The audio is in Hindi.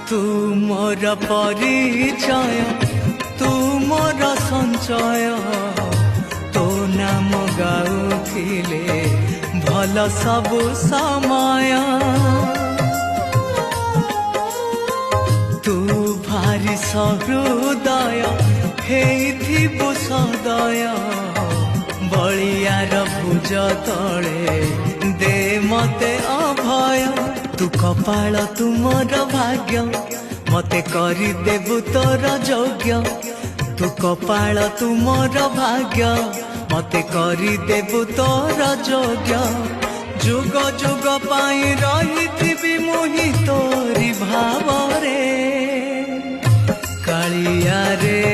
तू मोर परिचय तू मोर संचय तो नाम गाउथिले भल सबु समय तू भारी सहृदय हेइथिबु सदय बलियार भुज तले दे मते अभय तू कपाल तू मोर भाग्य मते करी देबु तोर योग्य तू कपाल तू मोर भाग्य मते करी देबु तोर योग्य जुग जुग पाई रहिथिबि मुहि तोरी भाव रे कालिया रे